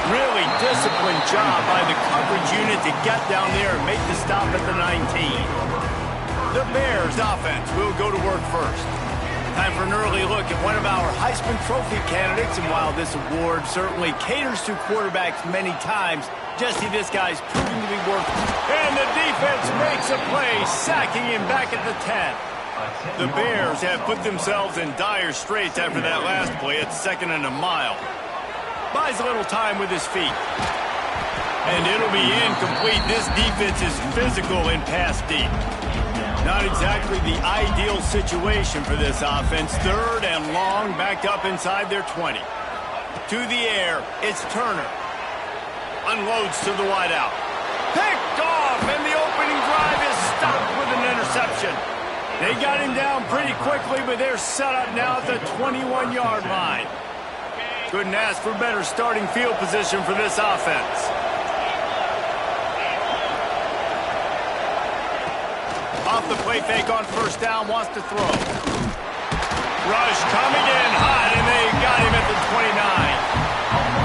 Really disciplined job by the coverage unit to get down there and make the stop at the 19. The Bears offense will go to work first. Time for an early look at one of our Heisman Trophy candidates, and while this award certainly caters to quarterbacks many times, Jesse, this guy's proving to be worth it. And the defense makes a play, sacking him back at the 10. The Bears have put themselves in dire straits after that last play at 2nd and a mile. Buys a little time with his feet. And it'll be incomplete. This defense is physical and pass deep. Not exactly the ideal situation for this offense. 3rd and long, backed up inside their 20. To the air, it's Turner. Unloads to the wideout. Picked off, and the opening drive is stopped with an interception. They got him down pretty quickly, but they're set up now at the 21-yard line. Couldn't ask for better starting field position for this offense. Off the play fake on 1st down, wants to throw. Rush coming in hot, and they got him at the 29.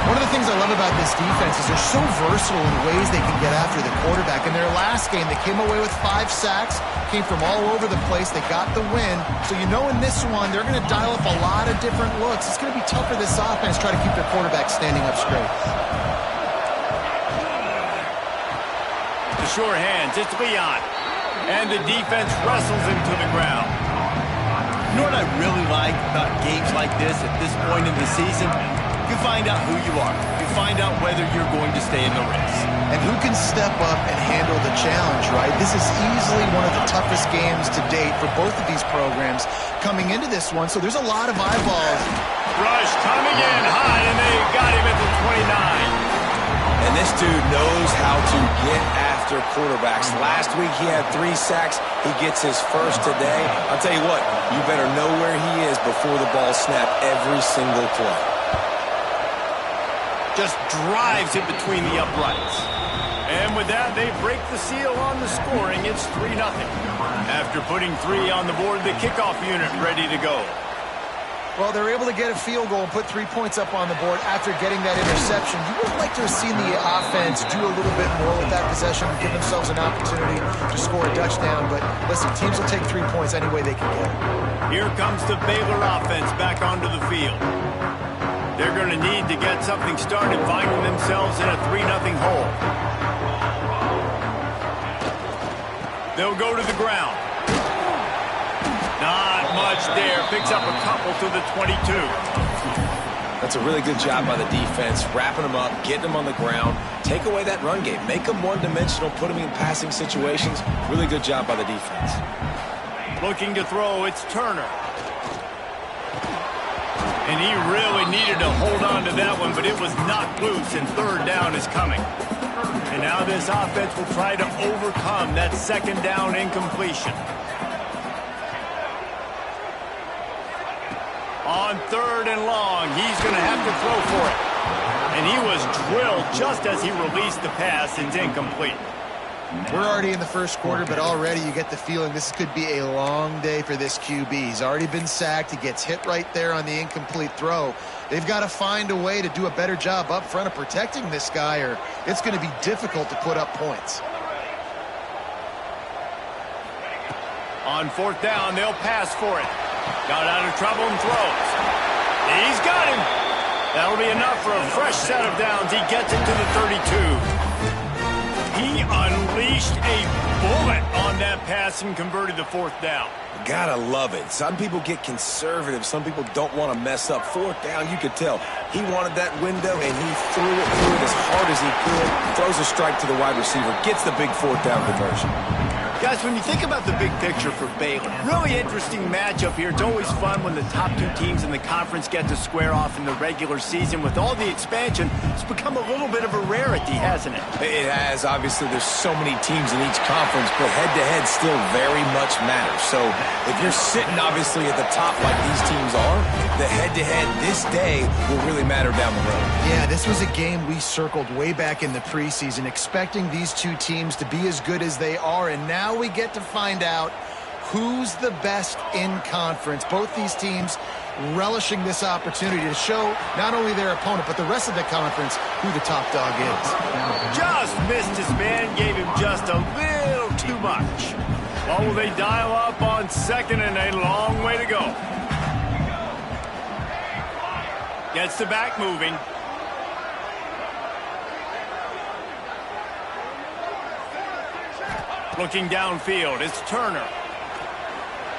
One of the things I love about this defense is they're so versatile in ways they can get after the quarterback. In their last game, they came away with 5 sacks, came from all over the place. They got the win. So you know in this one, they're going to dial up a lot of different looks. It's going to be tough for this offense to try to keep their quarterback standing up straight. The sure hands, it's Leon. And the defense wrestles him to the ground. You know what I really like about games like this at this point in the season? You find out who you are. You find out whether you're going to stay in the race. And who can step up and handle the challenge, right? This is easily one of the toughest games to date for both of these programs coming into this one, so there's a lot of eyeballs. Rush coming in hot, and they got him at the 29. And this dude knows how to get after quarterbacks. Last week he had 3 sacks. He gets his first today. I'll tell you what, you better know where he is before the ball snapped every single play. Just drives it between the uprights. And with that, they break the seal on the scoring. It's 3-0. After putting 3 on the board, the kickoff unit ready to go. Well, they're able to get a field goal and put 3 points up on the board after getting that interception. You would have liked to have seen the offense do a little bit more with that possession and give themselves an opportunity to score a touchdown. But listen, teams will take 3 points any way they can get. Here comes the Baylor offense back onto the field. They're going to need to get something started, finding themselves in a 3-0 hole. They'll go to the ground. Not much there. Picks up a couple to the 22. That's a really good job by the defense, wrapping them up, getting them on the ground, take away that run game, make them one-dimensional, put them in passing situations. Really good job by the defense. Looking to throw, it's Turner. And he really needed to hold on to that one, but it was knocked loose, and 3rd down is coming. And now this offense will try to overcome that 2nd down incompletion. On 3rd and long, he's going to have to throw for it. And he was drilled just as he released the pass. It's incomplete. We're already in the first quarter, but already you get the feeling this could be a long day for this QB. He's already been sacked. He gets hit right there on the incomplete throw. They've got to find a way to do a better job up front of protecting this guy, or it's going to be difficult to put up points. On 4th down, they'll pass for it. Got out of trouble and throws. He's got him. That'll be enough for a fresh set of downs. He gets into the 32. He unleashed a bullet on that pass and converted the 4th down. Gotta love it. Some people get conservative. Some people don't want to mess up. 4th down, you could tell. He wanted that window, and he threw it as hard as he could. Throws a strike to the wide receiver. Gets the big 4th down conversion. Guys, when you think about the big picture for Baylor, really interesting matchup here. It's always fun when the top 2 teams in the conference get to square off in the regular season. With all the expansion, it's become a little bit of a rarity, hasn't it? It has. Obviously, there's so many teams in each conference, but head-to-head still very much matters. So if you're sitting, obviously, at the top like these teams are, the head-to-head this day will really matter down the road. Yeah, this was a game we circled way back in the preseason, expecting these 2 teams to be as good as they are, and now we get to find out who's the best in conference. Both these teams relishing this opportunity to show not only their opponent, but the rest of the conference who the top dog is. Just missed his man, gave him just a little too much. Well, will they dial up on second and a long way to go? Gets the back moving. Looking downfield, it's Turner.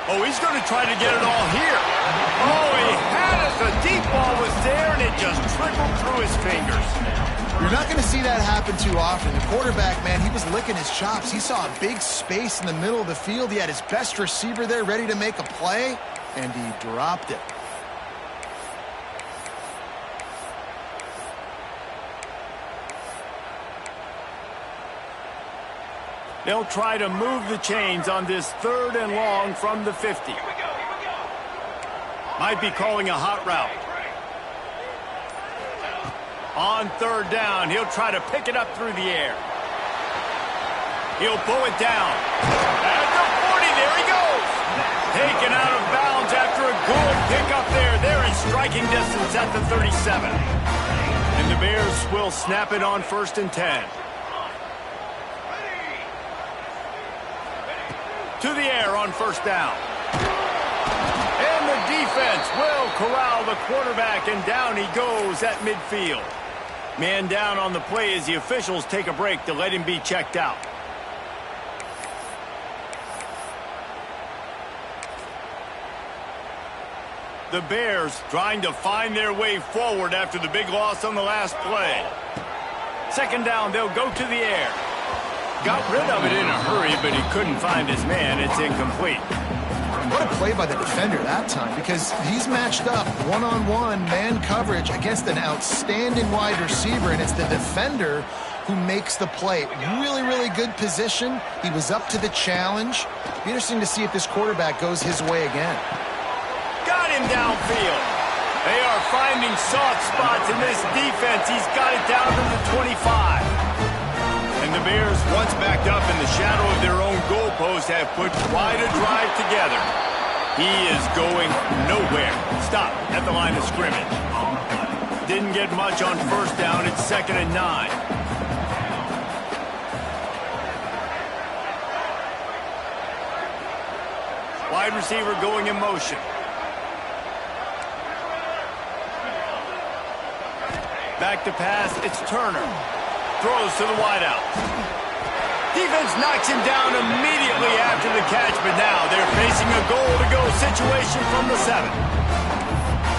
Oh, he's going to try to get it all here. Oh, he had it. The deep ball was there, and it just trickled through his fingers. You're not going to see that happen too often. The quarterback, man, he was licking his chops. He saw a big space in the middle of the field. He had his best receiver there ready to make a play, and he dropped it. They'll try to move the chains on this 3rd and long from the 50. Might be calling a hot route. On 3rd down, he'll try to pick it up through the air. He'll pull it down. At the 40, there he goes. Taken out of bounds after a good pickup there. They're in striking distance at the 37. And the Bears will snap it on 1st and 10. To the air on 1st down. And the defense will corral the quarterback, and down he goes at midfield. Man down on the play as the officials take a break to let him be checked out. The Bears trying to find their way forward after the big loss on the last play. 2nd down, they'll go to the air. Got rid of it in a hurry, but he couldn't find his man. It's incomplete. What a play by the defender that time, because he's matched up one-on-one man coverage against an outstanding wide receiver, and it's the defender who makes the play. Really, really good position. He was up to the challenge. Be interesting to see if this quarterback goes his way again. Got him downfield. They are finding soft spots in this defense. He's got it down to the 25. And the Bears, once backed up in the shadow of their own goalpost, have put quite a drive together. He is going nowhere. Stop at the line of scrimmage. Didn't get much on 1st down. It's 2nd and 9. Wide receiver going in motion. Back to pass, it's Turner. Throws to the wideout. Defense knocks him down immediately after the catch, but now they're facing a goal-to-go situation from the 7.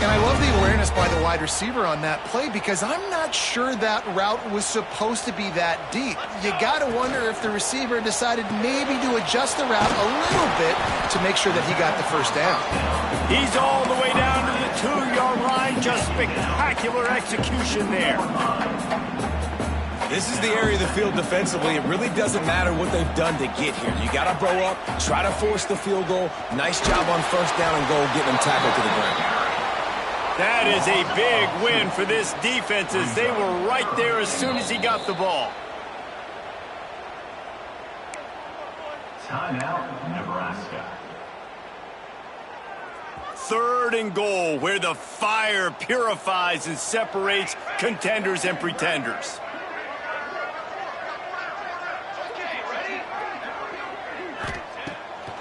And I love the awareness by the wide receiver on that play, because I'm not sure that route was supposed to be that deep. You got to wonder if the receiver decided maybe to adjust the route a little bit to make sure that he got the 1st down. He's all the way down to the 2-yard line. Just spectacular execution there. This is the area of the field defensively. It really doesn't matter what they've done to get here. You got to blow up, try to force the field goal. Nice job on 1st down and goal, getting them tackled to the ground. That is a big win for this defense, as they were right there as soon as he got the ball. Timeout, Nebraska. 3rd and goal, where the fire purifies and separates contenders and pretenders.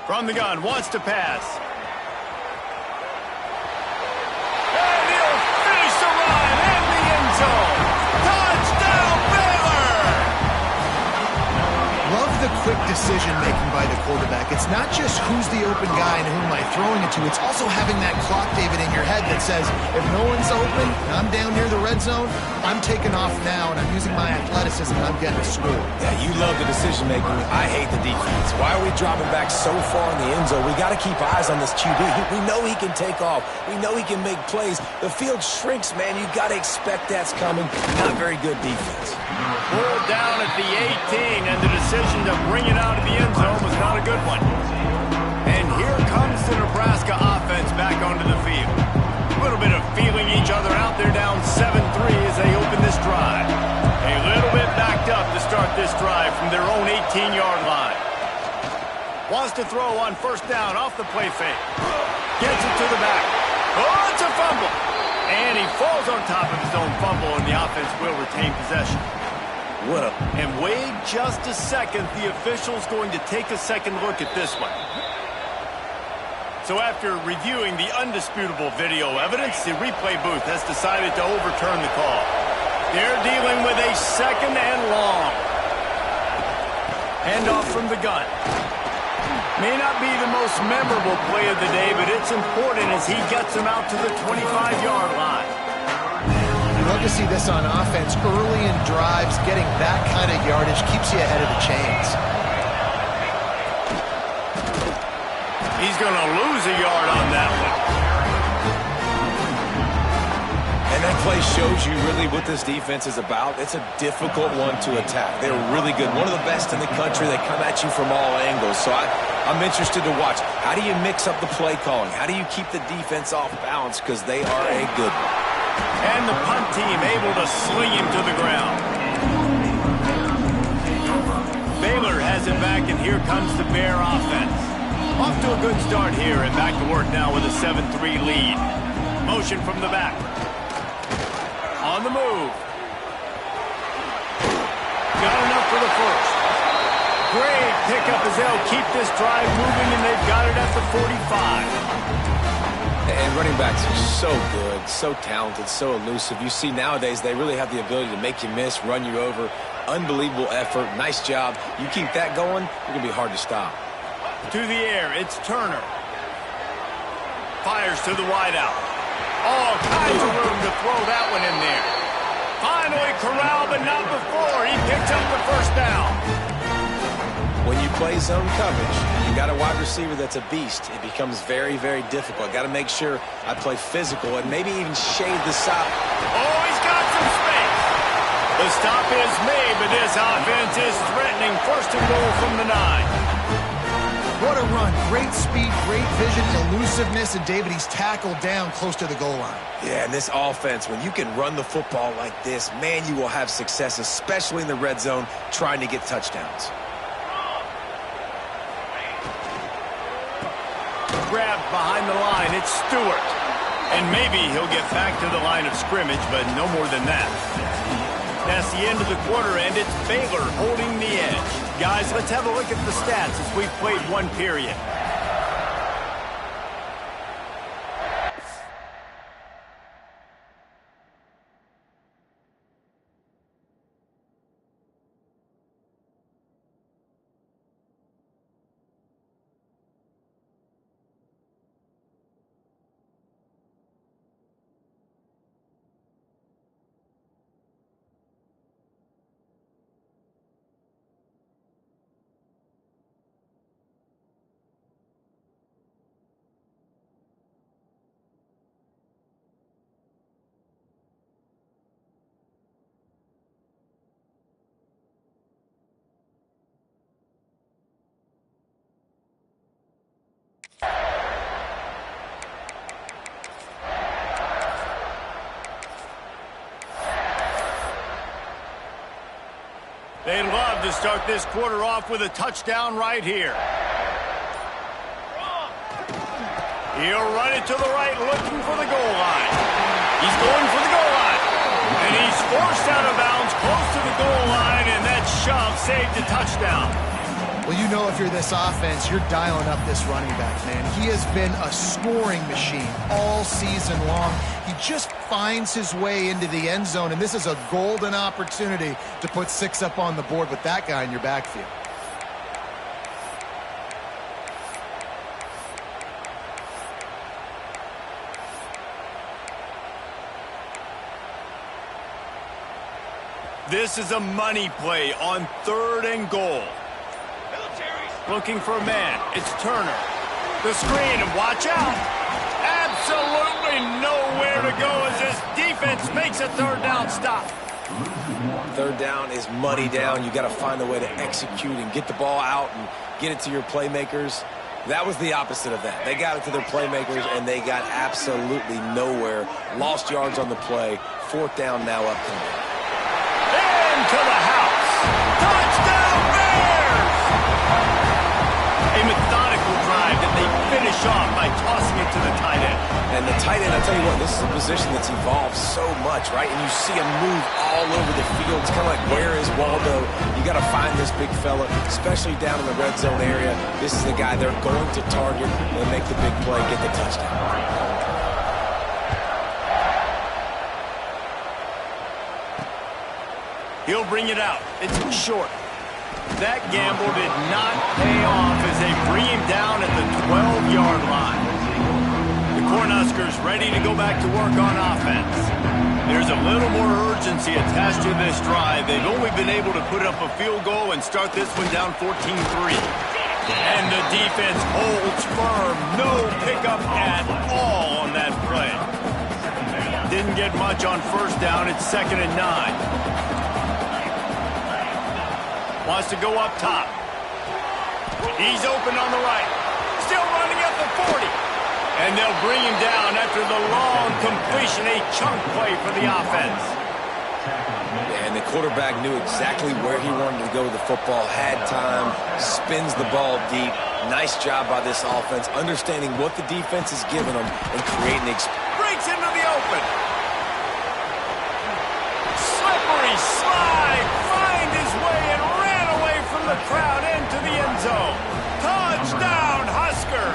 From the gun, wants to pass. And he'll finish the run in the end zone. Touchdown, Baylor! Love the quick decision-making by the quarterback. It's not just who's the open guy and who am I throwing it to. It's also having that clock, David, in your head that says, if no one's open and I'm down near the red zone, I'm taking off now, and I'm using my athleticism, and I'm getting a score. Yeah, you love the decision-making. I hate the defense. Why are we dropping back so far in the end zone? We got to keep eyes on this QB. We know he can take off. We know he can make plays. The field shrinks, man. You got to expect that's coming. Not very good defense. Pulled down at the 18, and the decision to bring it out of the end zone was not a good one. And here comes the Nebraska offense back onto the field. A little bit of feeling each other out. They're down 7-3 as they open this drive. A little bit backed up to start this drive from their own 18-yard line. Wants to throw on 1st down off the play fake. Gets it to the back. Oh, it's a fumble. And he falls on top of his own fumble, and the offense will retain possession. And wait just a second. The official's going to take a second look at this one. So after reviewing the undisputable video evidence, the replay booth has decided to overturn the call. They're dealing with a second and long. Handoff from the gun. May not be the most memorable play of the day, but it's important as he gets him out to the 25-yard line. You love to see this on offense. Early in drives, getting that kind of yardage keeps you ahead of the chains. He's going to lose a yard on that one. And that play shows you really what this defense is about. It's a difficult one to attack. They're really good. One of the best in the country. They come at you from all angles. So I'm interested to watch. How do you mix up the play calling? How do you keep the defense off balance? Because they are a good one. And the punt team able to sling him to the ground. Baylor has it back, and here comes the Bear offense. Off to a good start here, and back to work now with a 7-3 lead. Motion from the back. On the move. Got enough for the first. Great pickup as they'll keep this drive moving, and they've got it at the 45. And running backs are so good, so talented, so elusive. You see nowadays they really have the ability to make you miss, run you over. Unbelievable effort. Nice job. You keep that going, you're going to be hard to stop. To the air, it's Turner. Fires to the wideout. All kinds of room to throw that one in there. Finally corralled, but not before. He picks up the first down. When you play zone coverage, you got a wide receiver that's a beast. It becomes very, very difficult. Got to make sure I play physical and maybe even shade the side. Oh, he's got some space. The stop is made, but this offense is threatening. First and goal from the 9. What a run. Great speed, great vision, elusiveness, and David, he's tackled down close to the goal line. Yeah, and this offense, when you can run the football like this, man, you will have success, especially in the red zone, trying to get touchdowns. Grabbed behind the line, it's Stewart. And maybe he'll get back to the line of scrimmage, but no more than that. That's the end of the quarter, and it's Baylor holding the edge. Guys, let's have a look at the stats as we've played one period. They'd love to start this quarter off with a touchdown right here. He'll run it to the right, looking for the goal line. He's going for the goal line. And he's forced out of bounds close to the goal line, and that shove saved a touchdown. Well, you know if you're this offense, you're dialing up this running back, man. He has been a scoring machine all season long. He just finds his way into the end zone, and this is a golden opportunity to put 6 up on the board with that guy in your backfield. This is a money play on 3rd and goal. Looking for a man. It's Turner. The screen, and watch out. Absolutely nowhere to go as this defense makes a 3rd down stop. 3rd down is money down. You got to find a way to execute and get the ball out and get it to your playmakers. That was the opposite of that. They got it to their playmakers, and they got absolutely nowhere. Lost yards on the play. 4th down now upcoming. To the house. Touchdown Bears! A methodical drive that they finish finish off by tossing it to the tight end. And the tight end, I'll tell you what, this is a position that's evolved so much, right? And you see him move all over the field. It's kind of like, where is Waldo? You got to find this big fella, especially down in the red zone area. This is the guy they're going to target and make the big play, get the touchdown. He'll bring it out. It's short. That gamble did not pay off as they bring him down at the 12-yard line. The Cornhuskers ready to go back to work on offense. There's a little more urgency attached to this drive. They've only been able to put up a field goal and start this one down 14-3. And the defense holds firm. No pickup at all on that play. Didn't get much on first down. It's 2nd and 9. Wants to go up top. He's open on the right. Still running at the 40. And they'll bring him down after the long completion, a chunk play for the offense. And the quarterback knew exactly where he wanted to go with the football, had time, spins the ball deep. Nice job by this offense, understanding what the defense is giving them and creating breaks into the open. Slippery slide, find his way and ran away from the crowd into the end zone. Touchdown, Husker!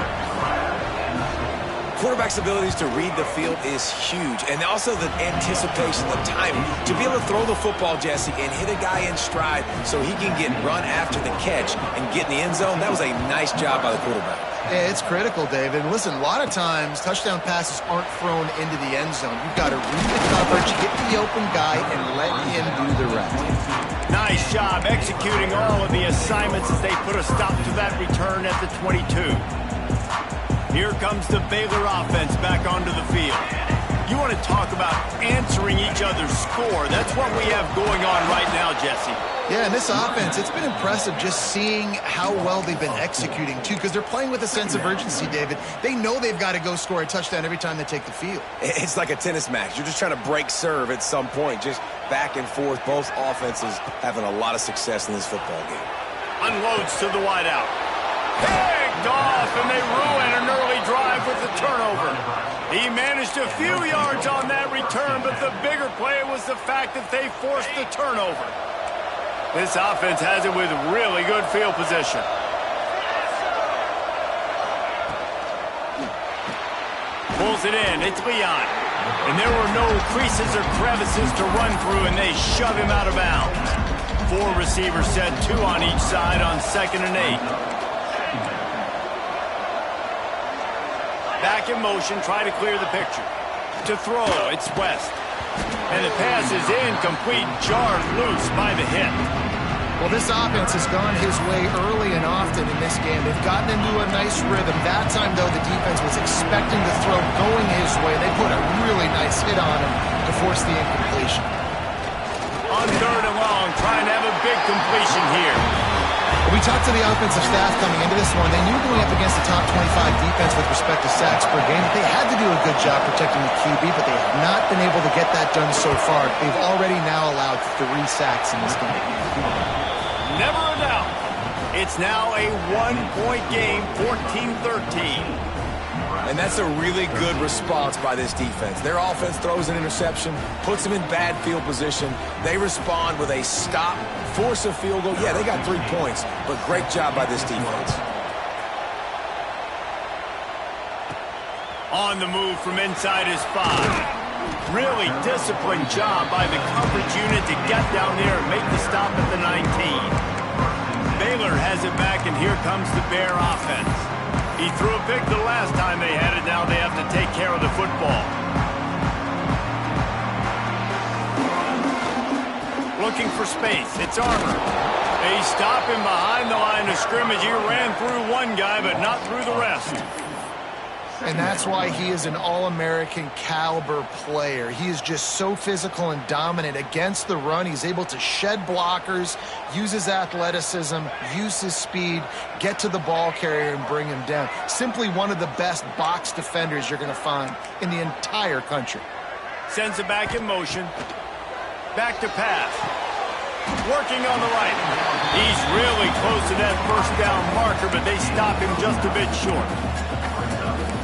Quarterback's abilities to read the field is huge, and also the anticipation, the timing. To be able to throw the football, Jesse, and hit a guy in stride so he can get run after the catch and get in the end zone, that was a nice job by the quarterback. Yeah, it's critical, David. Listen, a lot of times touchdown passes aren't thrown into the end zone. You've got to read the coverage, hit the open guy, and let him do the rest. Nice job executing all of the assignments as they put a stop to that return at the 22. Here comes the Baylor offense back onto the field. You want to talk about answering each other's score. That's what we have going on right now, Jesse. Yeah, and this offense, it's been impressive just seeing how well they've been executing, too, because they're playing with a sense of urgency, David. They know they've got to go score a touchdown every time they take the field. It's like a tennis match. You're just trying to break serve at some point, just back and forth. Both offenses having a lot of success in this football game. Unloads to the wideout. Picked off, and they ruin an early drive with the turnover. He managed a few yards on that return, but the bigger play was the fact that they forced the turnover. This offense has it with really good field position. Pulls it in. It's Leon. And there were no creases or crevices to run through, and they shove him out of bounds. 4 receivers set, 2 on each side on 2nd and 8. Back in motion, try to clear the picture. To throw, it's West. And the pass is incomplete, jarred loose by the hit. Well, this offense has gone his way early and often in this game. They've gotten into a nice rhythm. That time, though, the defense was expecting the throw going his way. They put a really nice hit on him to force the incompletion. On 3rd and long, trying to have a big completion here. We talked to the offensive staff coming into this one. They knew going up against the top 25 defense with respect to sacks per game, they had to do a good job protecting the QB, but they have not been able to get that done so far. They've already now allowed 3 sacks in this game. Never a doubt. It's now a 1-point game, 14-13. And that's a really good response by this defense. Their offense throws an interception, puts them in bad field position. They respond with a stop, force a field goal. Yeah, they got 3 points, but great job by this defense. On the move from inside his 5. Really disciplined job by the coverage unit to get down there and make the stop at the 19. Baylor has it back, and here comes the Bear offense. He threw a pick the last time they had it. Now they have to take care of the football. Looking for space. It's Armour. They stop him behind the line of scrimmage. He ran through one guy, but not through the rest. And that's why he is an All-American caliber player. He is just so physical and dominant against the run. He's able to shed blockers, use his athleticism, use his speed, get to the ball carrier and bring him down. Simply one of the best box defenders you're going to find in the entire country. Sends it back in motion. Back to pass. Working on the right. He's really close to that first down marker, but they stop him just a bit short.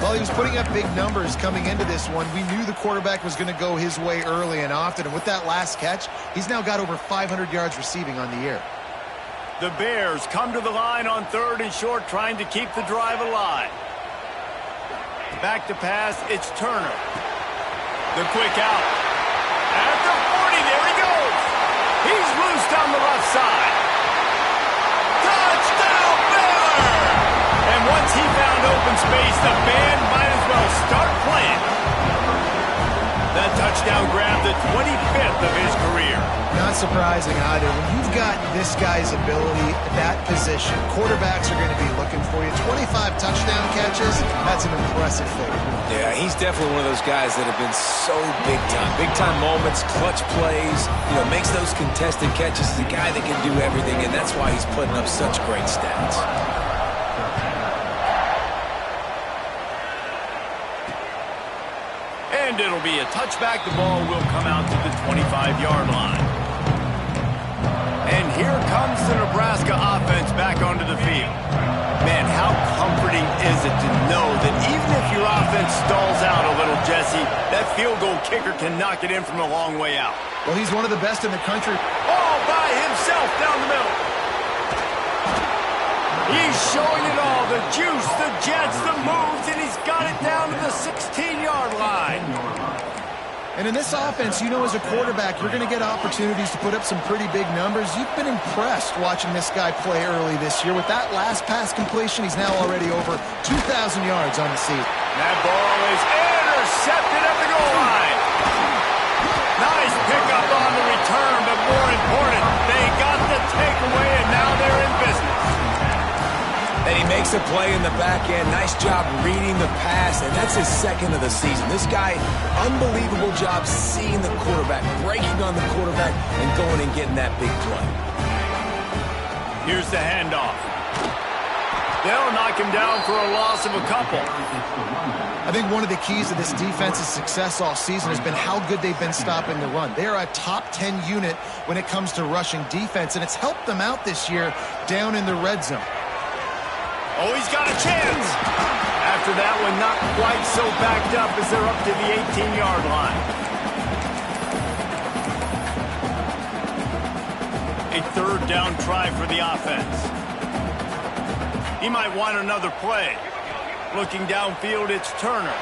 Well, he was putting up big numbers coming into this one. We knew the quarterback was going to go his way early and often. And with that last catch, he's now got over 500 yards receiving on the year. The Bears come to the line on 3rd and short, trying to keep the drive alive. Back to pass, it's Turner. The quick out. At the 40, there he goes. He's loose down the left side. Touchdown, Baylor! And once he found open space, the band might as well start playing. That touchdown grabbed the 25th of his career. Not surprising either. When you've got this guy's ability at that position, quarterbacks are going to be looking for you. 25 touchdown catches, that's an impressive figure. Yeah, he's definitely one of those guys that have been so big time. Big time moments, clutch plays, makes those contested catches. He's a guy that can do everything, and that's why he's putting up such great stats. And it'll be a touchback. The ball will come out to the 25-yard line. And here comes the Nebraska offense back onto the field. Man, how comforting is it to know that even if your offense stalls out a little, Jesse, that field goal kicker can knock it in from a long way out. Well, he's one of the best in the country. All by himself down the middle. He's showing it all, the juice, the jets, the moves, and he's got it down to the 16-yard line. And in this offense, as a quarterback, you're going to get opportunities to put up some pretty big numbers. You've been impressed watching this guy play early this year. With that last pass completion, he's now already over 2,000 yards on the season. That ball is intercepted at the goal line. Nice pickup on the return, but more important, they got the takeaway, and now they're in business. And he makes a play in the back end. Nice job reading the pass, and that's his second of the season. This guy, unbelievable job seeing the quarterback, breaking on the quarterback, and going and getting that big play. Here's the handoff. They'll knock him down for a loss of a couple. I think one of the keys to this defense's success all season has been how good they've been stopping the run. They are a top 10 unit when it comes to rushing defense, and it's helped them out this year down in the red zone. Oh, he's got a chance. After that one, not quite so backed up as they're up to the 18-yard line. A 3rd down try for the offense. He might want another play. Looking downfield, it's Turner.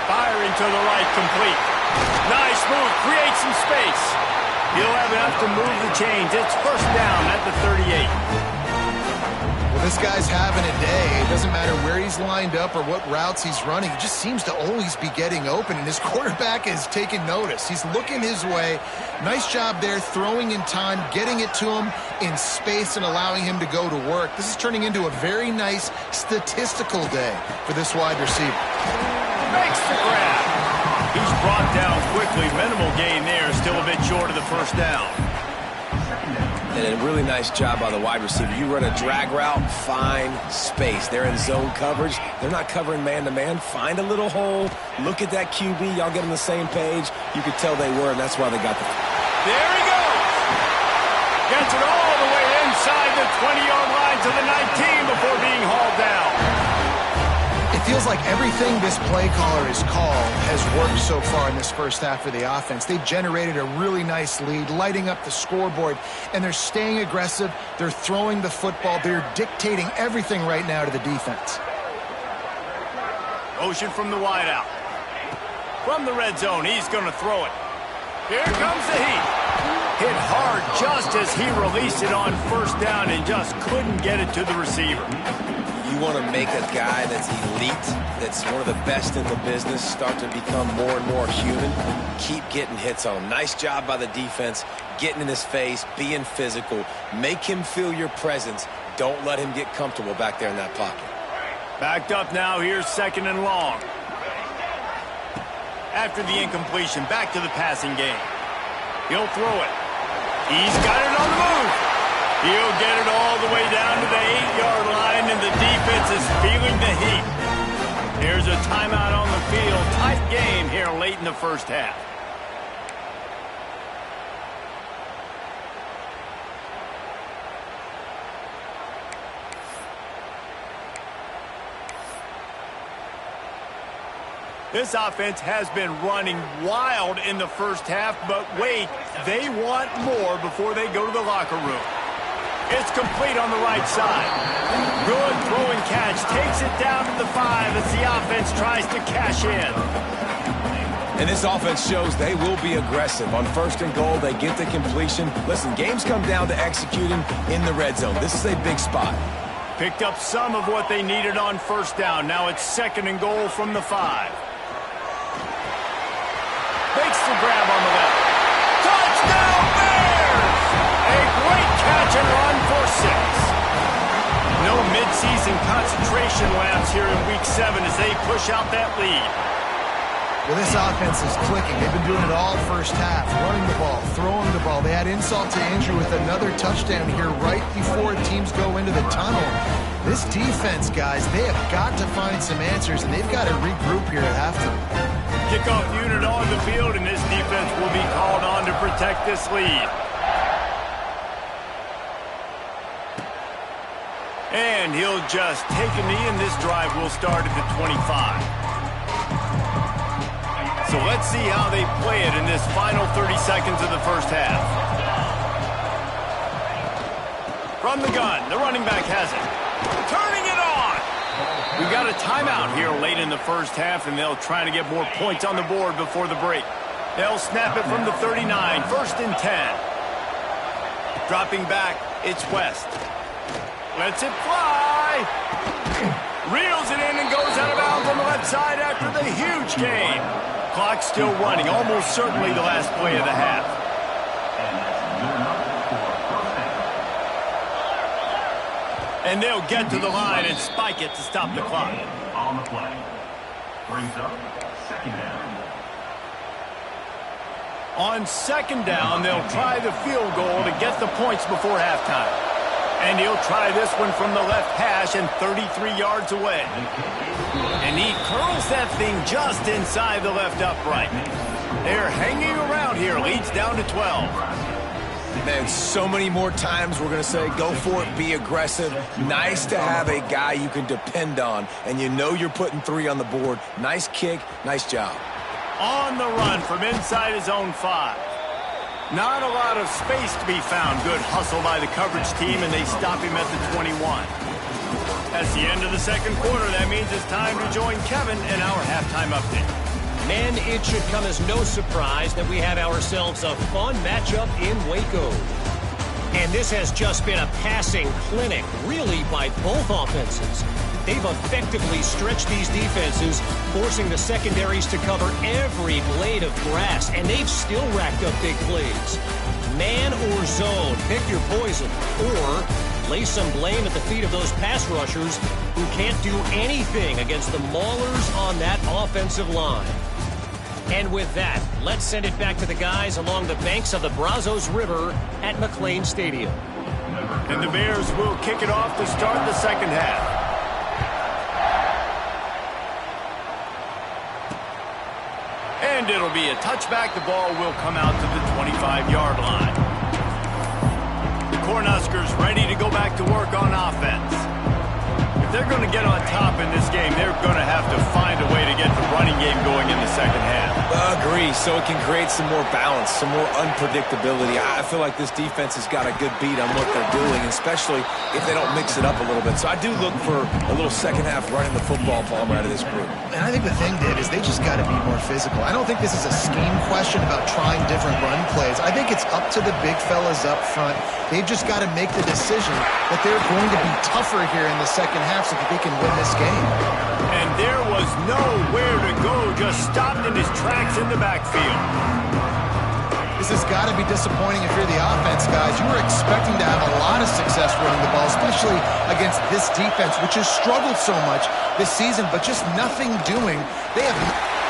Firing to the right, complete. Nice move, creates some space. He'll have enough to move the chains. It's 1st down at the 38. This guy's having a day. It doesn't matter where he's lined up or what routes he's running. He just seems to always be getting open, and his quarterback is taking notice. He's looking his way. Nice job there, throwing in time, getting it to him in space and allowing him to go to work. This is turning into a very nice statistical day for this wide receiver. Makes the grab. He's brought down quickly. Minimal gain there, still a bit short of the 1st down. And a really nice job by the wide receiver. You run a drag route, find space. They're in zone coverage. They're not covering man-to-man. Find a little hole. Look at that QB. Y'all get on the same page. You could tell they were, and that's why they got the... There he goes. Gets it all the way inside the 20-yard line to the 19 before being hauled down. It feels like everything this play caller has called has worked so far in this first half for the offense. They've generated a really nice lead, lighting up the scoreboard, and they're staying aggressive. They're throwing the football. They're dictating everything right now to the defense. Motion from the wideout. From the red zone, he's going to throw it. Here comes the heat. Hit hard just as he released it on 1st down and just couldn't get it to the receiver. You want to make a guy that's elite, that's one of the best in the business, start to become more and more human. Keep getting hits on him. Nice job by the defense, getting in his face, being physical. Make him feel your presence. Don't let him get comfortable back there in that pocket. Backed up now, here's 2nd and long. After the incompletion, back to the passing game. He'll throw it. He's got it on the move. He'll get it all the way down to the 8-yard line, and the defense is feeling the heat. Here's a timeout on the field. Tight game here late in the 1st half. This offense has been running wild in the first half, but wait, they want more before they go to the locker room. It's complete on the right side. Good throwing catch. Takes it down to the 5 as the offense tries to cash in. And this offense shows they will be aggressive. On 1st and goal, they get the completion. Listen, games come down to executing in the red zone. This is a big spot. Picked up some of what they needed on 1st down. Now it's 2nd and goal from the 5. Makes the grab on the left. Touchdown Bears! A great catch and run for 6. No midseason concentration laps here in Week 7 as they push out that lead. Well, this offense is clicking. They've been doing it all first half, running the ball, throwing the ball. They had insult to injury with another touchdown here right before teams go into the tunnel. This defense, guys, they have got to find some answers, and they've got to regroup here at halftime. Kickoff unit on the field, and this defense will be called on to protect this lead. And he'll just take a knee, and this drive will start at the 25. So let's see how they play it in this final 30 seconds of the first half. From the gun, the running back has it. Turning it on! We've got a timeout here late in the first half, and they'll try to get more points on the board before the break. They'll snap it from the 39, 1st and 10. Dropping back, it's West. Lets it fly! Reels it in and goes out of bounds on the left side after the huge gain. Clock still running, almost certainly the last play of the half. And they'll get to the line and spike it to stop the clock. On the play. Brings up 2nd down. On 2nd down, they'll try the field goal to get the points before halftime. And he'll try this one from the left hash and 33 yards away. And he curls that thing just inside the left upright. They're hanging around here. Leads down to 12. Man, so many more times we're going to say, go for it, be aggressive. Nice to have a guy you can depend on, and you know you're putting 3 on the board. Nice kick, nice job. On the run from inside his own 5. Not a lot of space to be found. Good hustle by the coverage team, and they stop him at the 21. That's the end of the 2nd quarter. That means it's time to join Kevin in our halftime update. Man, it should come as no surprise that we have ourselves a fun matchup in Waco. And this has just been a passing clinic, really, by both offenses. They've effectively stretched these defenses, forcing the secondaries to cover every blade of grass, and they've still racked up big plays. Man or zone, pick your poison, or lay some blame at the feet of those pass rushers who can't do anything against the maulers on that offensive line. And with that, let's send it back to the guys along the banks of the Brazos River at McLean Stadium. And the Bears will kick it off to start the 2nd half. And it'll be a touchback. The ball will come out to the 25-yard line. The Cornhuskers ready to go back to work on offense. If they're going to get on top in this game, they're going to have to find a way to get the running game going in the 2nd half. Agree, so it can create some more balance, some more unpredictability. I feel like this defense has got a good beat on what they're doing, especially if they don't mix it up a little bit. So I do look for a little 2nd half running the football bomb out of this group. And I think the thing, Dave, is they just got to be more physical. I don't think this is a scheme question about trying different run plays. I think it's up to the big fellas up front. They've just got to make the decision that they're going to be tougher here in the 2nd half so that they can win this game. And there was nowhere to go, just stopped in his tracks in the backfield. This has got to be disappointing if you're the offense, guys. You were expecting to have a lot of success running the ball, especially against this defense, which has struggled so much this season, but just nothing doing. They have...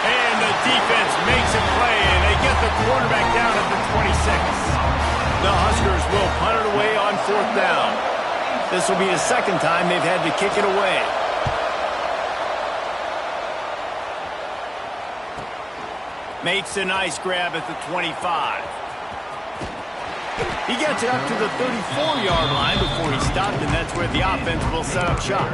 And the defense makes a play, and they get the quarterback down at the 26. The Huskers will punt it away on 4th down. This will be the 2nd time they've had to kick it away. Makes a nice grab at the 25. He gets it up to the 34-yard line before he stopped, and that's where the offense will set up shop.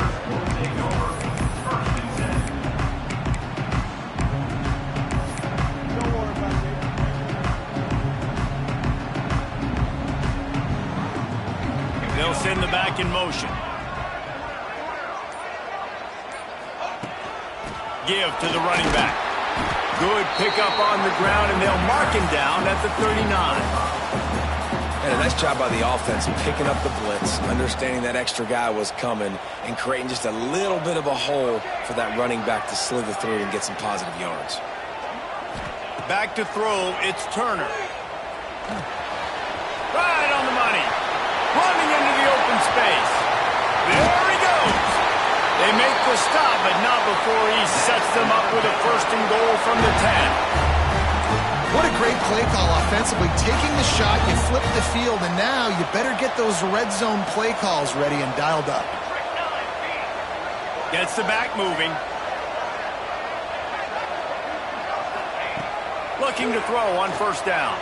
They'll send the back in motion. Give to the running back. Good pickup on the ground, and they'll mark him down at the 39. And a nice job by the offense picking up the blitz, understanding that extra guy was coming, and creating just a little bit of a hole for that running back to slither through and get some positive yards. Back to throw, it's Turner. Right on the money. Running into the open space. There he goes. They make the stop, but not before he sets them up with a 1st and goal from the 10. What a great play call offensively. Taking the shot, you flip the field, and now you better get those red zone play calls ready and dialed up. Gets the back moving. Looking to throw on 1st down.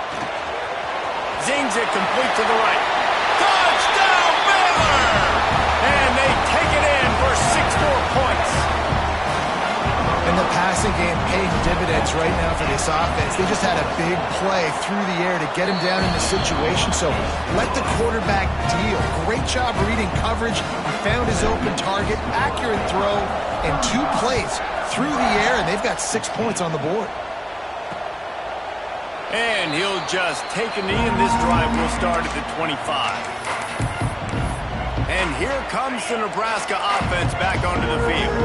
Zings it complete to the right. Touchdown, Baylor! And they take it in for 6 more points. And the passing game paying dividends right now for this offense. They just had a big play through the air to get him down in the situation. So let the quarterback deal. Great job reading coverage. He found his open target, accurate throw, and 2 plays through the air, and they've got 6 points on the board. And he'll just take a knee, and this drive will start at the 25. And here comes the Nebraska offense back onto the field.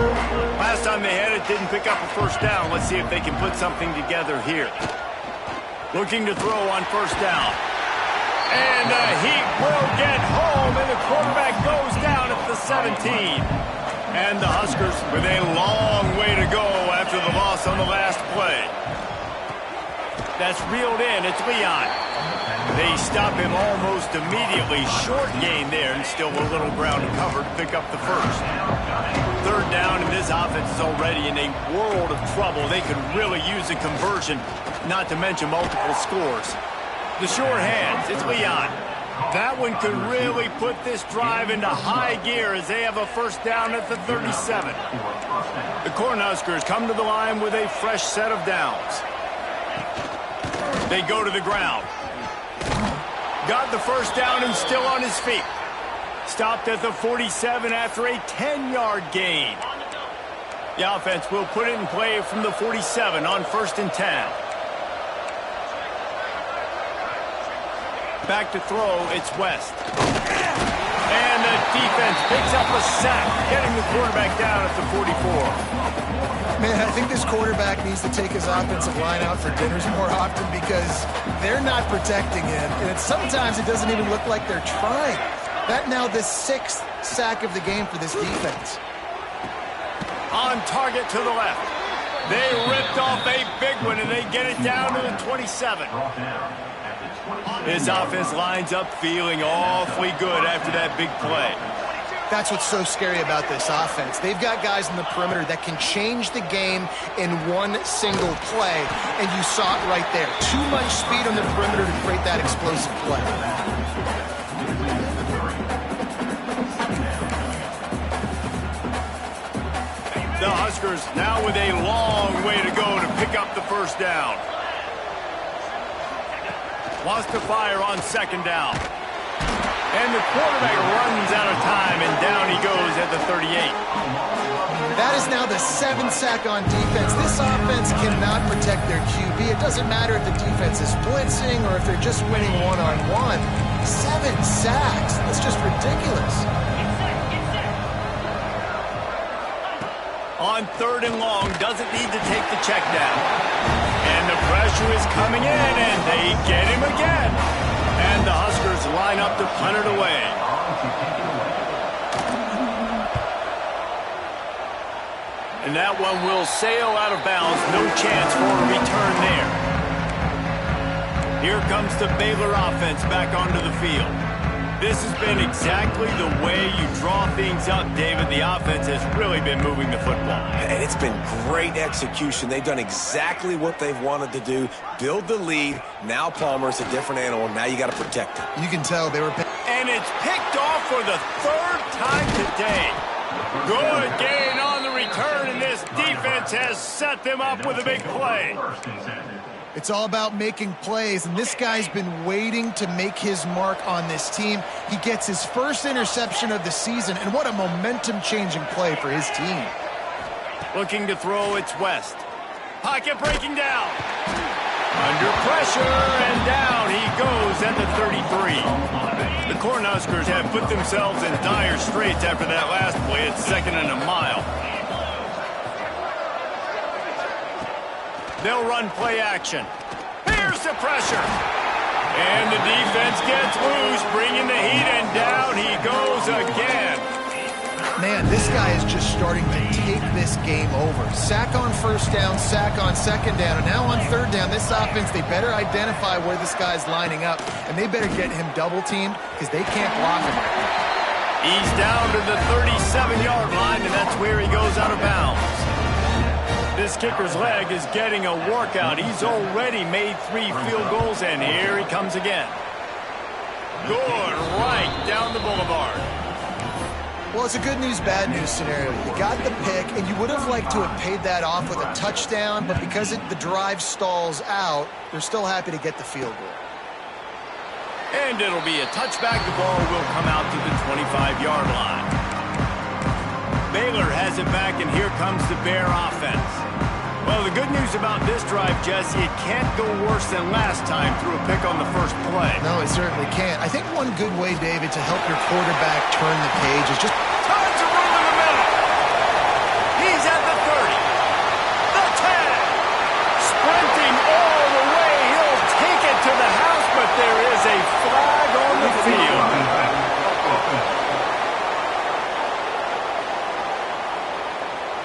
Last time they had it, didn't pick up a 1st down. Let's see if they can put something together here. Looking to throw on 1st down. And he will get home, and the quarterback goes down at the 17. And the Huskers with a long way to go after the loss on the last play. That's reeled in. It's Leon. They stop him almost immediately. Short gain there, and still a little ground to cover to pick up the 1st. 3rd down, and this offense is already in a world of trouble. They could really use a conversion, not to mention multiple scores. The short hands, it's Leon. That one could really put this drive into high gear as they have a 1st down at the 37. The Cornhuskers come to the line with a fresh set of downs. They go to the ground. Got the 1st down and still on his feet. Stopped at the 47 after a 10-yard gain. The offense will put it in play from the 47 on 1st and 10. Back to throw, it's West. And the defense picks up a sack, getting the quarterback down at the 44. Man, I think this quarterback needs to take his offensive line out for dinners more often because they're not protecting him. And sometimes it doesn't even look like they're trying. That now the 6th sack of the game for this defense. On target to the left. They ripped off a big one, and they get it down to the 27. His offense lines up feeling awfully good after that big play. That's what's so scary about this offense. They've got guys in the perimeter that can change the game in one single play, and you saw it right there. Too much speed on the perimeter to create that explosive play. The Huskers now with a long way to go to pick up the 1st down. Wants to fire on 2nd down. And the quarterback runs out of time, and down he goes at the 38. That is now the 7th sack on defense. This offense cannot protect their QB. It doesn't matter if the defense is blitzing or if they're just winning one-on-one. 7 sacks. That's just ridiculous. On 3rd and long, doesn't need to take the check down. And the pressure is coming in, and they get him again. And the Huskers line up to punt it away. And that one will sail out of bounds. No chance for a return there. Here comes the Baylor offense back onto the field. This has been exactly the way you draw things up, David. The offense has really been moving the football. And it's been great execution. They've done exactly what they've wanted to do. Build the lead. Now Palmer's a different animal. Now you got to protect him. You can tell they were... And it's picked off for the 3rd time today. Good gain on the return, and this defense has set them up with a big play. It's all about making plays, and this guy's been waiting to make his mark on this team. He gets his first interception of the season, and what a momentum-changing play for his team. Looking to throw, it's West. Pocket breaking down. Under pressure, and down he goes at the 33. The Cornhuskers have put themselves in dire straits after that last play. It's 2nd and a mile. They'll run play action. Here's the pressure. And the defense gets loose, bringing the heat, and down he goes again. Man, this guy is just starting to take this game over. Sack on first down, sack on second down, and now on third down, this offense, they better identify where this guy's lining up, and they better get him double-teamed because they can't block him right now. He's down to the 37-yard line, and that's where he goes out of bounds. This kicker's leg is getting a workout. He's already made 3 field goals, and here he comes again. Good right down the boulevard. Well, it's a good news, bad news scenario. You got the pick, and you would have liked to have paid that off with a touchdown, but because the drive stalls out, they're still happy to get the field goal. And it'll be a touchback. The ball will come out to the 25-yard line. Baylor has it back, and here comes the Bear offense. Well, the good news about this drive, Jesse, it can't go worse than last time through a pick on the first play. No, it certainly can't. I think one good way, David, to help your quarterback turn the page is just... Tons of room in the middle. He's at the 30. The 10. Sprinting all the way. He'll take it to the house, but there is a flag on the field.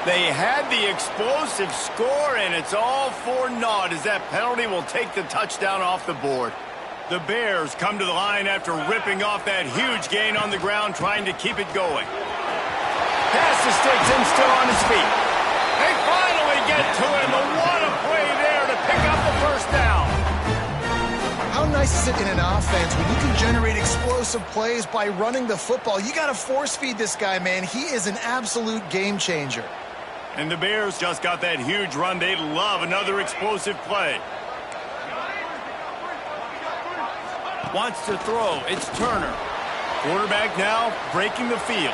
They had the explosive score, and it's all for naught as that penalty will take the touchdown off the board. The Bears come to the line after ripping off that huge gain on the ground, trying to keep it going. Pass to sticks and still on his feet. They finally get to him, and what a play there to pick up the first down. How nice is it in an offense when you can generate explosive plays by running the football? You got to force feed this guy, man. He is an absolute game changer. And the Bears just got that huge run. They love another explosive play. Wants to throw. It's Turner. Quarterback now breaking the field.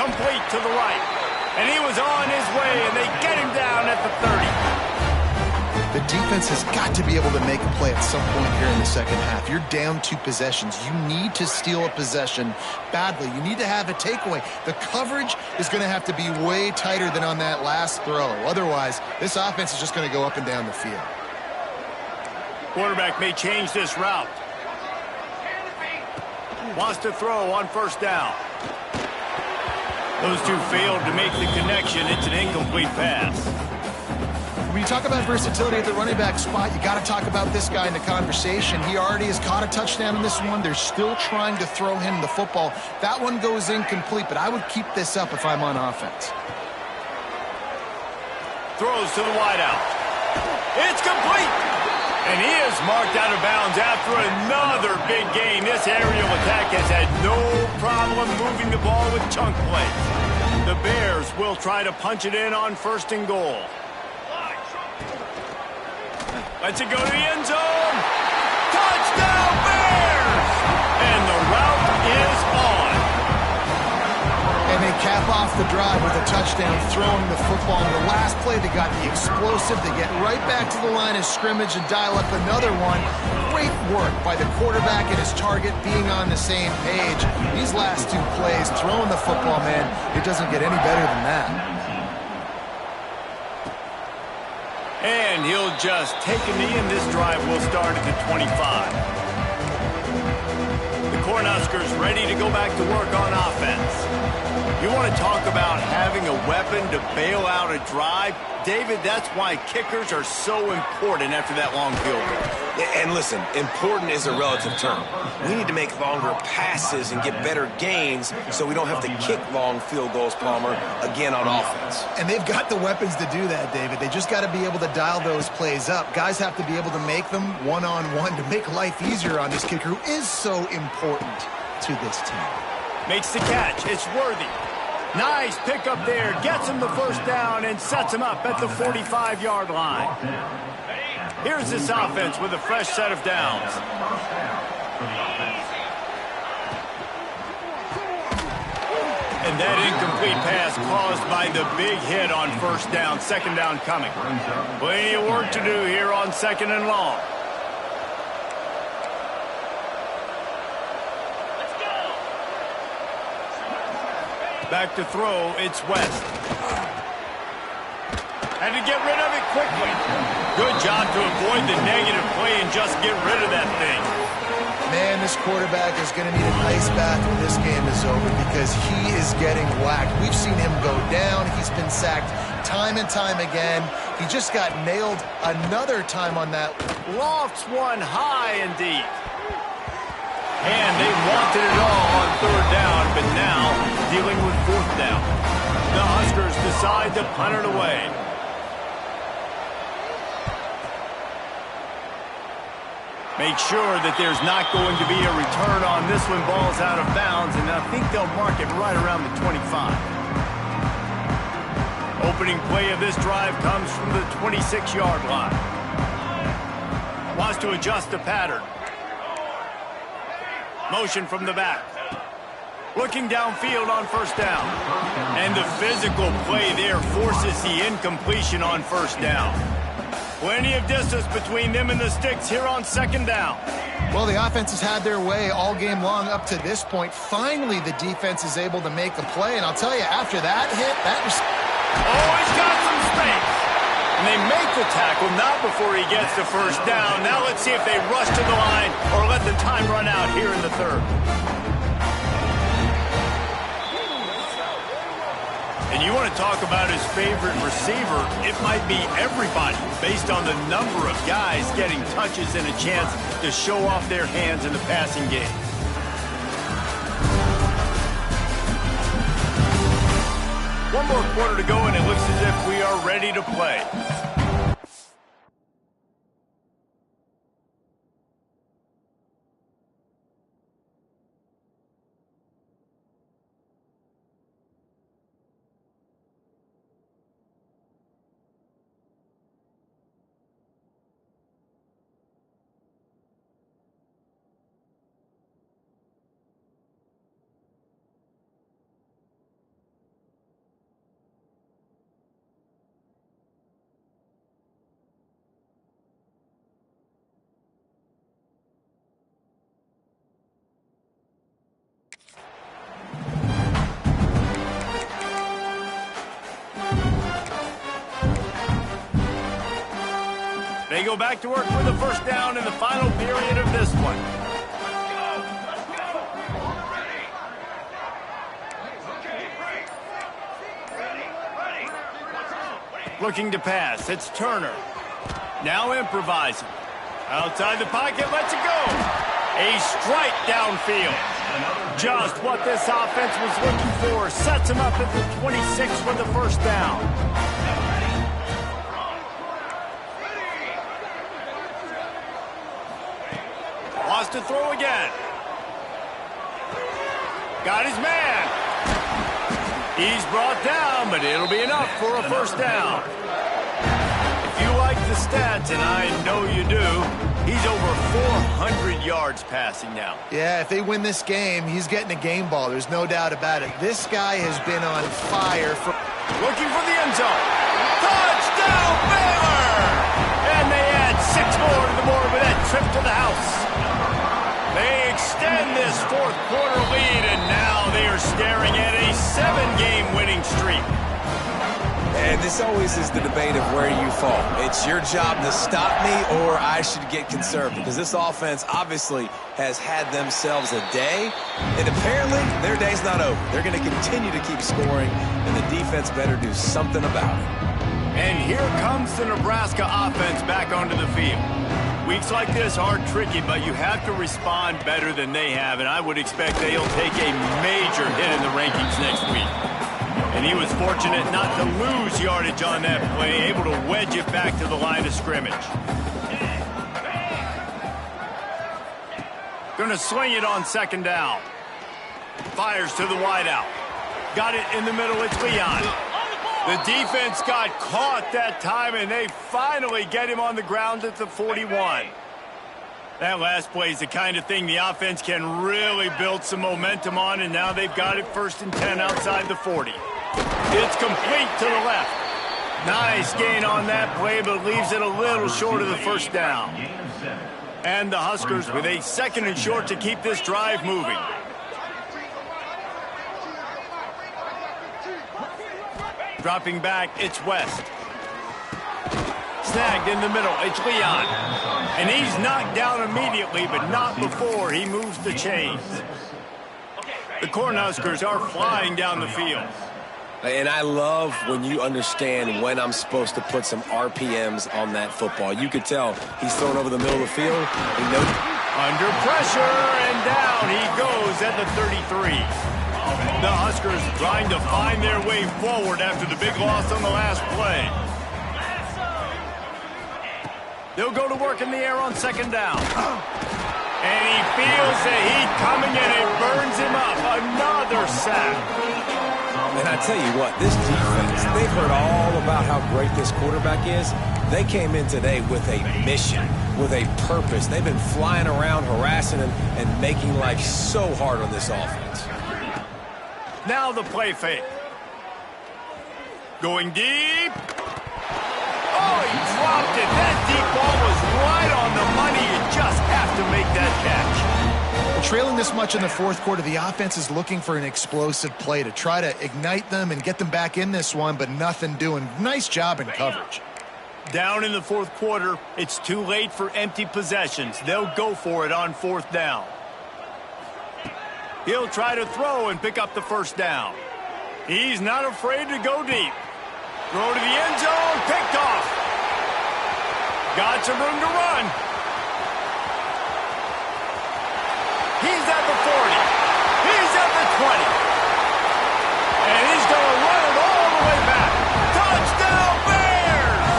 Complete to the right. And he was on his way, and they get him down at the 30. The defense has got to be able to make a play at some point here in the second half. You're down 2 possessions. You need to steal a possession badly. You need to have a takeaway. The coverage is going to have to be way tighter than on that last throw. Otherwise, this offense is just going to go up and down the field. Quarterback may change this route. Wants to throw on first down. Those two failed to make the connection. It's an incomplete pass. When you talk about versatility at the running back spot, you got to talk about this guy in the conversation. He already has caught a touchdown in this one. They're still trying to throw him the football. That one goes incomplete, but I would keep this up if I'm on offense. Throws to the wideout. It's complete. And he is marked out of bounds after another big gain. This aerial attack has had no problem moving the ball with chunk plays. The Bears will try to punch it in on 1st and goal. Lets it go to the end zone. Touchdown, Bears! And the route is on. And they cap off the drive with a touchdown, throwing the football. In the last play, they got the explosive. They get right back to the line of scrimmage and dial up another one. Great work by the quarterback and his target being on the same page. These last 2 plays, throwing the football, man, it doesn't get any better than that. And he'll just take a knee, and this drive will start at the 25. The Cornhuskers ready to go back to work on offense. You want to talk about having a weapon to bail out a drive? David, that's why kickers are so important after that long field goal. And listen, important is a relative term. We need to make longer passes and get better gains so we don't have to kick long field goals, Palmer, again on offense. And they've got the weapons to do that, David. They just got to be able to dial those plays up. Guys have to be able to make them one-on-one to make life easier on this kicker who is so important to this team. Makes the catch. It's Worthy. Nice pickup there. Gets him the first down and sets him up at the 45-yard line. Here's this offense with a fresh set of downs. First down for the offense. And that incomplete pass caused by the big hit on first down. Second down coming. Plenty of work to do here on second and long. Back to throw, it's West. Had to get rid of it quickly. Good job to avoid the negative play and just get rid of that thing. Man, this quarterback is going to need an ice bath when this game is over because he is getting whacked. We've seen him go down. He's been sacked time and time again. He just got nailed another time on that. Lofts one high and deep. And they wanted it all on third down, but now dealing with fourth down. The Huskers decide to punt it away. Make sure that there's not going to be a return on this one. Ball's out of bounds, and I think they'll mark it right around the 25. Opening play of this drive comes from the 26-yard line. Wants to adjust the pattern. Motion from the back. Looking downfield on first down. And the physical play there forces the incompletion on first down. Plenty of distance between them and the sticks here on second down. Well, the offense has had their way all game long up to this point. Finally, the defense is able to make a play. And I'll tell you, after that hit, that was... Oh, he's got some space. And they make the tackle, not before he gets the first down. Now let's see if they rush to the line or let the time run out here in the third. And you want to talk about his favorite receiver, it might be everybody based on the number of guys getting touches and a chance to show off their hands in the passing game. One more quarter to go, and it looks as if we are ready to play. They go back to work for the first down in the final period of this one. Looking to pass, it's Turner. Now improvising. Outside the pocket, lets it go. A strike downfield. Just what this offense was looking for. Sets him up at the 26 for the first down. Wants to throw again. Got his man. He's brought down, but it'll be enough for a first down. If you like the stats, and I know you do, he's over 400 yards passing now. Yeah, if they win this game, he's getting a game ball. There's no doubt about it. This guy has been on fire for... Looking for the end zone. Touchdown, Baylor! And they add 6 more to the board with that trip to the house. They extend this fourth quarter lead, and now they are staring at a 7-game winning streak. And this always is the debate of where you fall. It's your job to stop me, or I should get conservative, because this offense obviously has had themselves a day, and apparently their day's not over. They're going to continue to keep scoring, and the defense better do something about it. And here comes the Nebraska offense back onto the field. Weeks like this are tricky, but you have to respond better than they have, and I would expect they'll take a major hit in the rankings next week. And he was fortunate not to lose yardage on that play, able to wedge it back to the line of scrimmage. Going to swing it on second down. Fires to the wideout. Got it in the middle, it's Leon. The defense got caught that time, and they finally get him on the ground at the 41. That last play is the kind of thing the offense can really build some momentum on, and now they've got it 1st and 10 outside the 40. It's complete to the left. Nice gain on that play, but leaves it a little short of the first down. And the Huskers with a 2nd and short to keep this drive moving. Dropping back, it's West. Snagged in the middle, it's Leon. And he's knocked down immediately, but not before he moves the chains. The Cornhuskers are flying down the field. And I love when you understand when I'm supposed to put some RPMs on that football. You could tell he's thrown over the middle of the field. He knows. Under pressure, and down he goes at the 33. The Huskers trying to find their way forward after the big loss on the last play. They'll go to work in the air on 2nd down. And he feels the heat coming, and it burns him up. Another sack. And I tell you what, this defense, they've heard all about how great this quarterback is. They came in today with a mission, with a purpose. They've been flying around, harassing him, and making life so hard on this offense. Now the play fake. Going deep. Oh, he dropped it. That deep ball was right on the money. You just have to make that catch. Well, trailing this much in the 4th quarter, the offense is looking for an explosive play to try to ignite them and get them back in this one, but nothing doing. Nice job in coverage. Down in the 4th quarter, it's too late for empty possessions. They'll go for it on 4th down. He'll try to throw and pick up the 1st down. He's not afraid to go deep. Throw to the end zone, picked off. Got some room to run. He's at the 40. He's at the 20. And he's going to run it all the way back. Touchdown, Bears!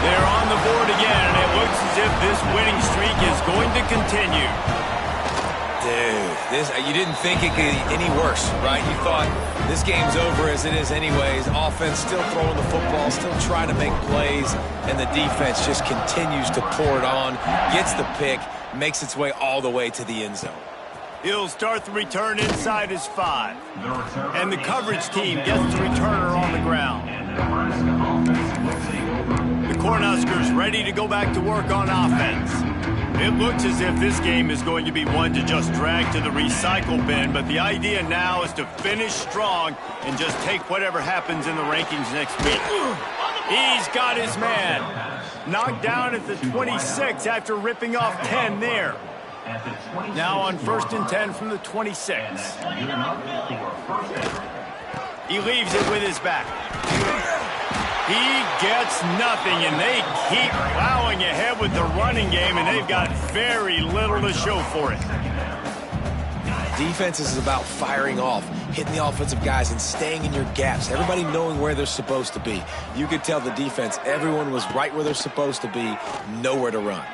They're on the board again, and it looks as if this winning streak is going to continue. Dude, you didn't think it could get any worse, right? You thought this game's over as it is anyways. Offense still throwing the football, still trying to make plays, and the defense just continues to pour it on, gets the pick, makes its way all the way to the end zone. He'll start the return inside his 5. And the coverage team gets the returner on the ground. The Cornhuskers ready to go back to work on offense. It looks as if this game is going to be one to just drag to the recycle bin, but the idea now is to finish strong and just take whatever happens in the rankings next week. He's got his man. Knocked down at the 26 after ripping off 10 there. Now on 1st and 10 from the 26. He leaves it with his back. He gets nothing, and they keep plowing ahead with the running game, and they've got very little to show for it. Defense is about firing off, hitting the offensive guys, and staying in your gaps. Everybody knowing where they're supposed to be. You could tell the defense, everyone was right where they're supposed to be, nowhere to run.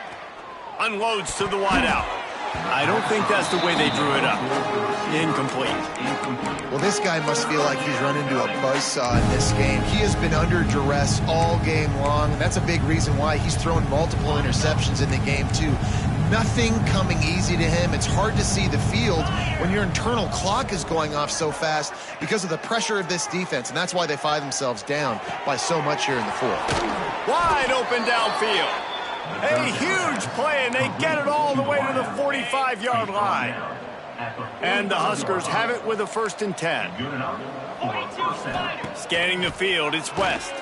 Unloads to the wideout. I don't think that's the way they drew it up. Incomplete. Well, this guy must feel like he's run into a buzzsaw in this game. He has been under duress all game long, and that's a big reason why he's thrown multiple interceptions in the game, too. Nothing coming easy to him. It's hard to see the field when your internal clock is going off so fast because of the pressure of this defense, and that's why they find themselves down by so much here in the 4th. Wide open downfield. A huge play, and they get it all the way to the 45-yard line. And the Huskers have it with a 1st and 10. Scanning the field, it's West.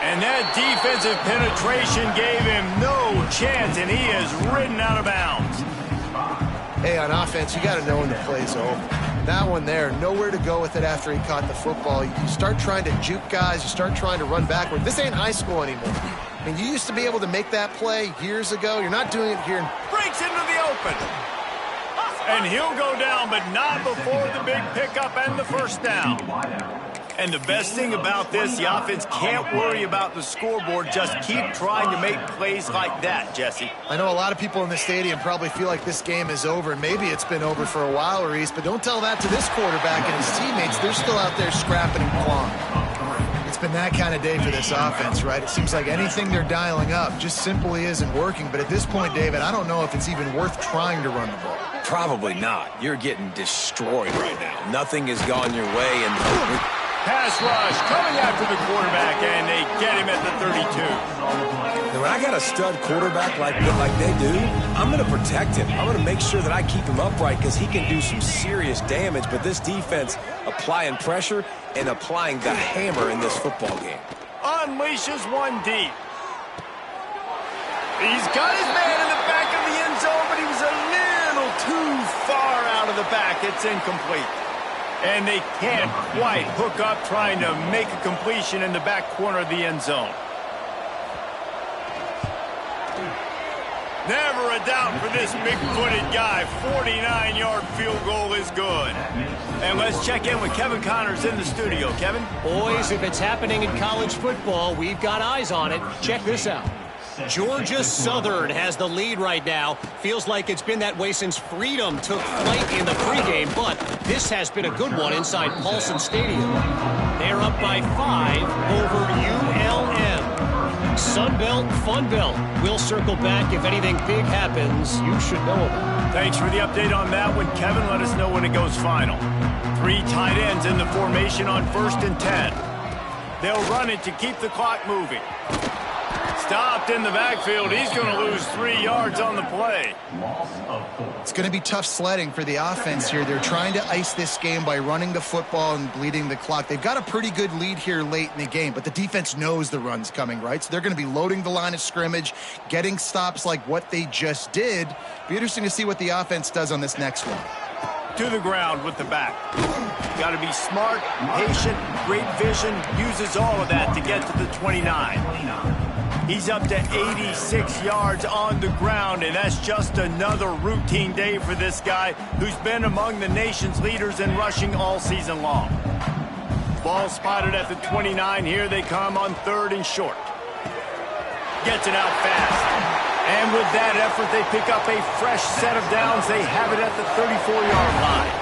And that defensive penetration gave him no chance, and he is ridden out of bounds. Hey, on offense, you got to know when the play's over. That one there, nowhere to go with it after he caught the football. You start trying to juke guys. You start trying to run backward. This ain't high school anymore. I mean, you used to be able to make that play years ago. You're not doing it here. Breaks into the open. And he'll go down, but not before the big pickup and the 1st down. And the best thing about this, the offense can't worry about the scoreboard. Just keep trying to make plays like that, Jesse. I know a lot of people in the stadium probably feel like this game is over, and maybe it's been over for a while, Reese, but don't tell that to this quarterback and his teammates. They're still out there scrapping and clawing. It's been that kind of day for this offense, right? It seems like anything they're dialing up just simply isn't working. But at this point, David, I don't know if it's even worth trying to run the ball. Probably not. You're getting destroyed right now. Nothing has gone your way, and pass rush coming after the quarterback, and they get him at the 32. when I got a stud quarterback like they do, I'm going to protect him. I'm going to make sure that I keep him upright because he can do some serious damage. But this defense applying pressure and applying the hammer in this football game. Unleashes one deep. He's got his man in the back of the end zone, but he was a little too far out of the back. It's incomplete. And they can't quite hook up trying to make a completion in the back corner of the end zone. Never a doubt for this big-footed guy. 49-yard field goal is good. And let's check in with Kevin Connors in the studio. Kevin? Boys, if it's happening in college football, we've got eyes on it. Check this out. Georgia Southern has the lead right now. Feels like it's been that way since Freedom took flight in the pregame, but this has been a good one inside Paulson Stadium. They're up by 5 over ULM. Sunbelt, Funbelt. We'll circle back if anything big happens you should know about. Thanks for the update on that one, Kevin. Let us know when it goes final. 3 tight ends in the formation on 1st and 10. They'll run it to keep the clock moving. Stopped in the backfield. He's going to lose 3 yards on the play. It's going to be tough sledding for the offense here. They're trying to ice this game by running the football and bleeding the clock. They've got a pretty good lead here late in the game, but the defense knows the run's coming, right? So they're going to be loading the line of scrimmage, getting stops like what they just did. Be interesting to see what the offense does on this next one. To the ground with the back. Got to be smart, patient, great vision. Uses all of that to get to the 29. He's up to 86 yards on the ground, and that's just another routine day for this guy who's been among the nation's leaders in rushing all season long. Ball spotted at the 29. Here they come on 3rd and short. Gets it out fast. And with that effort, they pick up a fresh set of downs. They have it at the 34-yard line.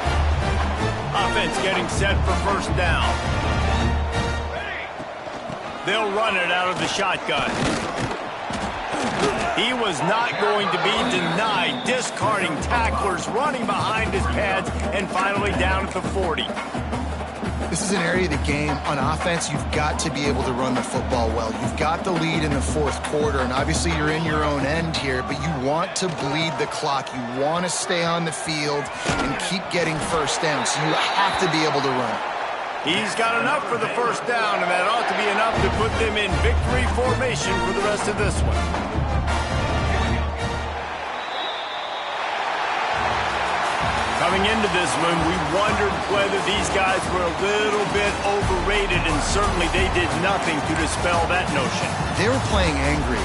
Offense getting set for 1st down. They'll run it out of the shotgun. He was not going to be denied, discarding tacklers, running behind his pads, and finally down at the 40. This is an area of the game on offense you've got to be able to run the football well. You've got the lead in the 4th quarter, and obviously you're in your own end here, but you want to bleed the clock. You want to stay on the field and keep getting 1st down, so you have to be able to run. He's got enough for the 1st down, and that ought to be enough to put them in victory formation for the rest of this one. Coming into this one, we wondered whether these guys were a little bit overrated, and certainly they did nothing to dispel that notion. They were playing angry.